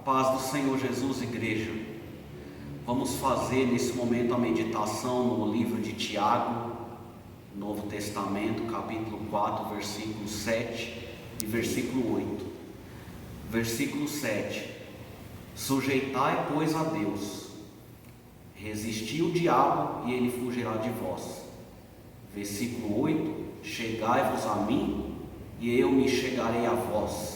paz do Senhor Jesus, igreja. Vamos fazer nesse momento a meditação no livro de Tiago, Novo Testamento, capítulo 4, versículo 7 e versículo 8. Versículo 7: Sujeitai, pois, a Deus, resisti o diabo e ele fugirá de vós. Versículo 8: Chegai-vos a mim e eu me chegarei a vós.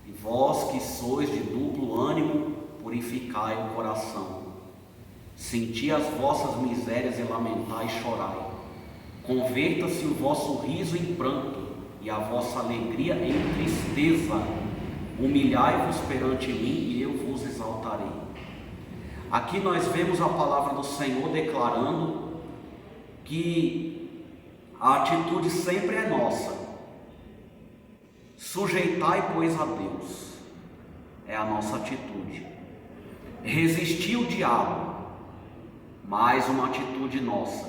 E vós que sois de duplo ânimo, purificai o coração. Senti as vossas misérias e lamentai e chorai. Converta-se o vosso riso em pranto e a vossa alegria em tristeza. Humilhai-vos perante mim e eu vos exaltarei. Aqui nós vemos a palavra do Senhor declarando que a atitude sempre é nossa. Sujeitai, pois, a Deus, é a nossa atitude. Resistir o diabo, mais uma atitude nossa,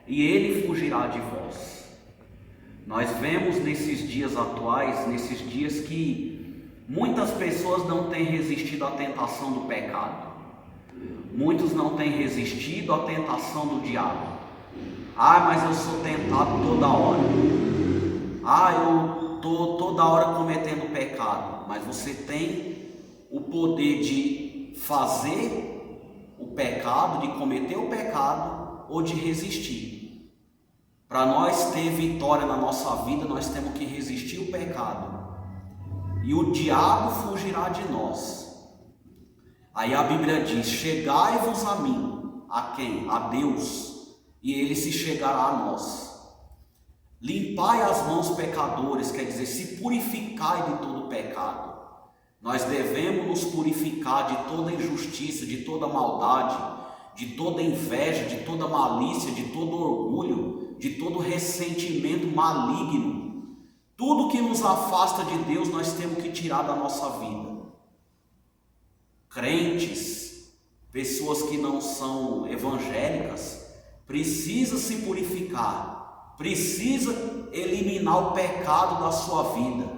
e ele fugirá de vós. Nós vemos nesses dias atuais, nesses dias que muitas pessoas não têm resistido à tentação do pecado. Muitos não têm resistido à tentação do diabo. Mas eu sou tentado toda hora. Eu estou toda hora cometendo pecado. Mas você tem o poder de fazer o pecado, de cometer o pecado ou de resistir. Para nós ter vitória na nossa vida, nós temos que resistir o pecado. E o diabo fugirá de nós. Aí a Bíblia diz: chegai-vos a mim. A quem? A Deus. E ele se chegará a nós. Limpai as mãos, pecadores, quer dizer, se purificai de todo pecado. Nós devemos nos purificar de toda injustiça, de toda maldade, de toda inveja, de toda malícia, de todo orgulho, de todo ressentimento maligno. Tudo que nos afasta de Deus nós temos que tirar da nossa vida. Crentes, pessoas que não são evangélicas, precisa se purificar, precisa eliminar o pecado da sua vida,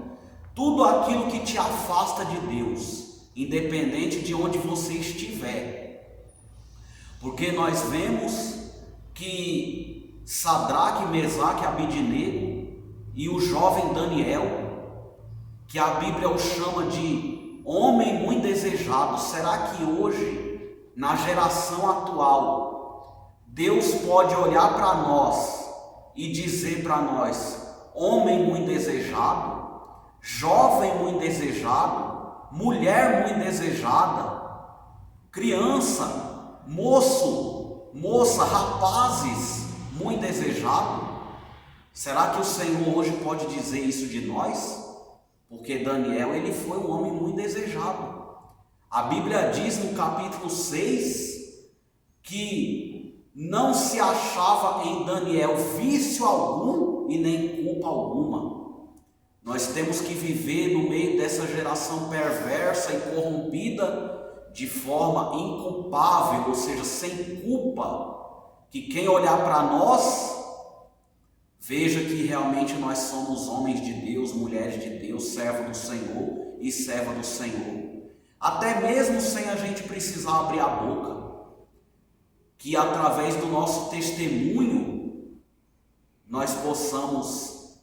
tudo aquilo que te afasta de Deus, independente de onde você estiver. Porque nós vemos que Sadraque, Mesaque e Abednego e o jovem Daniel, que a Bíblia o chama de homem muito desejado, será que hoje, na geração atual, Deus pode olhar para nós e dizer para nós: homem muito desejado, jovem muito desejado, mulher muito desejada, criança, moço, moça, rapazes muito desejado? Será que o Senhor hoje pode dizer isso de nós? Porque Daniel, ele foi um homem muito desejado. A Bíblia diz no capítulo 6 que não se achava em Daniel vício algum e nem culpa alguma. Nós temos que viver no meio dessa geração perversa e corrompida de forma inculpável, ou seja, sem culpa, que quem olhar para nós veja que realmente nós somos homens de Deus, mulheres de Deus, servo do Senhor e serva do Senhor. Até mesmo sem a gente precisar abrir a boca. Que através do nosso testemunho nós possamos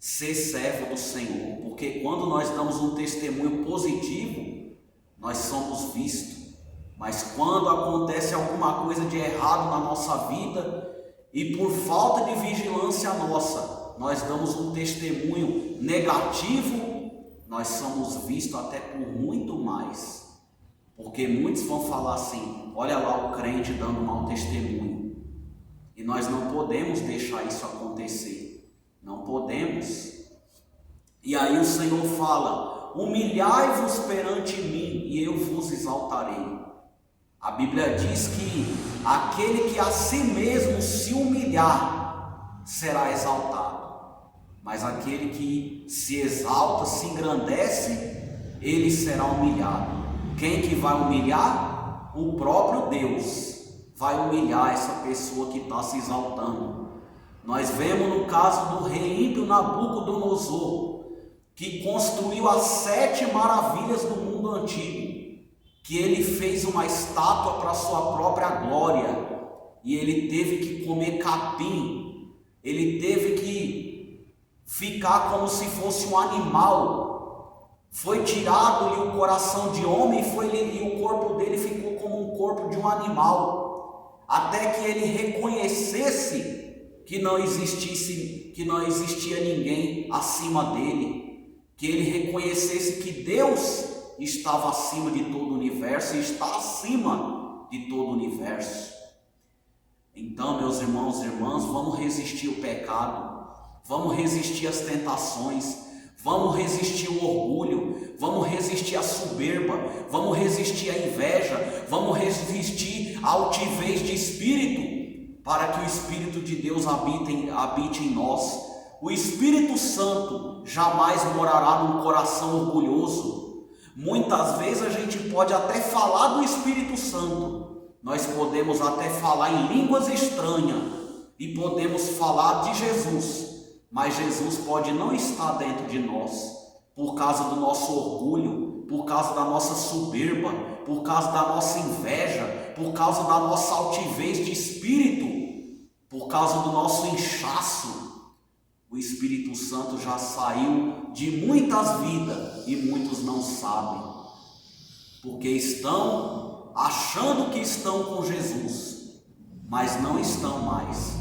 ser servo do Senhor. Porque quando nós damos um testemunho positivo, nós somos vistos. Mas quando acontece alguma coisa de errado na nossa vida, e por falta de vigilância nossa, nós damos um testemunho negativo, nós somos vistos até por muito mais. Porque muitos vão falar assim: olha lá o crente dando mau testemunho. E nós não podemos deixar isso acontecer. Não podemos. E aí o Senhor fala: humilhai-vos perante mim e eu vos exaltarei. A Bíblia diz que aquele que a si mesmo se humilhar será exaltado, mas aquele que se exalta, se engrandece, ele será humilhado. Quem que vai humilhar? O próprio Deus vai humilhar essa pessoa que está se exaltando. Nós vemos no caso do rei ímpio Nabucodonosor, que construiu as 7 maravilhas do mundo antigo, que ele fez uma estátua para sua própria glória, e ele teve que comer capim, ele teve que ficar como se fosse um animal, foi tirado-lhe o coração de homem e o corpo dele ficou como um corpo de um animal, até que ele reconhecesse que não existia ninguém acima dele, que ele reconhecesse que Deus estava acima de todo o universo e está acima de todo o universo. Então, meus irmãos e irmãs, vamos resistir o pecado, vamos resistir as tentações, vamos resistir o orgulho, vamos resistir a soberba, vamos resistir a inveja, vamos resistir a altivez de espírito, para que o Espírito de Deus habite em nós. O Espírito Santo jamais morará num coração orgulhoso. Muitas vezes a gente pode até falar do Espírito Santo, nós podemos até falar em línguas estranhas e podemos falar de Jesus, mas Jesus pode não estar dentro de nós, por causa do nosso orgulho, por causa da nossa soberba, por causa da nossa inveja, por causa da nossa altivez de espírito, por causa do nosso inchaço. O Espírito Santo já saiu de muitas vidas e muitos não sabem, porque estão achando que estão com Jesus, mas não estão mais,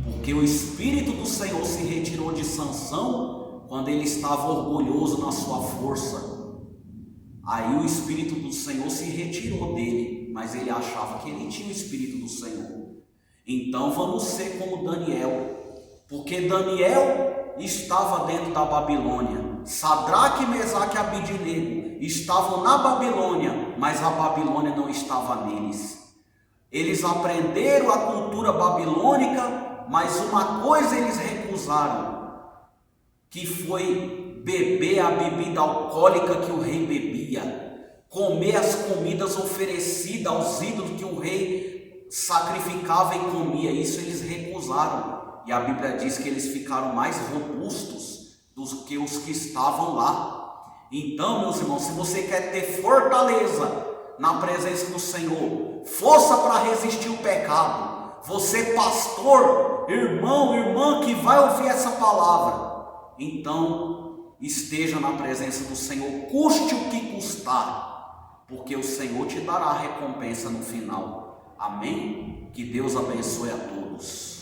porque o Espírito do Senhor se retirou de Sansão quando ele estava orgulhoso na sua força. Aí o Espírito do Senhor se retirou dele, mas ele achava que ele tinha o Espírito do Senhor. Então vamos ser como Daniel, porque Daniel estava dentro da Babilônia, Sadraque, Mesaque e Abidnego estavam na Babilônia, mas a Babilônia não estava neles. Eles aprenderam a cultura babilônica, mas uma coisa eles recusaram, que foi beber a bebida alcoólica que o rei bebia, comer as comidas oferecidas aos ídolos que o rei sacrificava e comia. Isso eles recusaram, e a Bíblia diz que eles ficaram mais robustos do que os que estavam lá. Então, meus irmãos, se você quer ter fortaleza na presença do Senhor, força para resistir o pecado, você pastor, irmão, irmã que vai ouvir essa palavra, então esteja na presença do Senhor, custe o que custar, porque o Senhor te dará a recompensa no final. Amém? Que Deus abençoe a todos.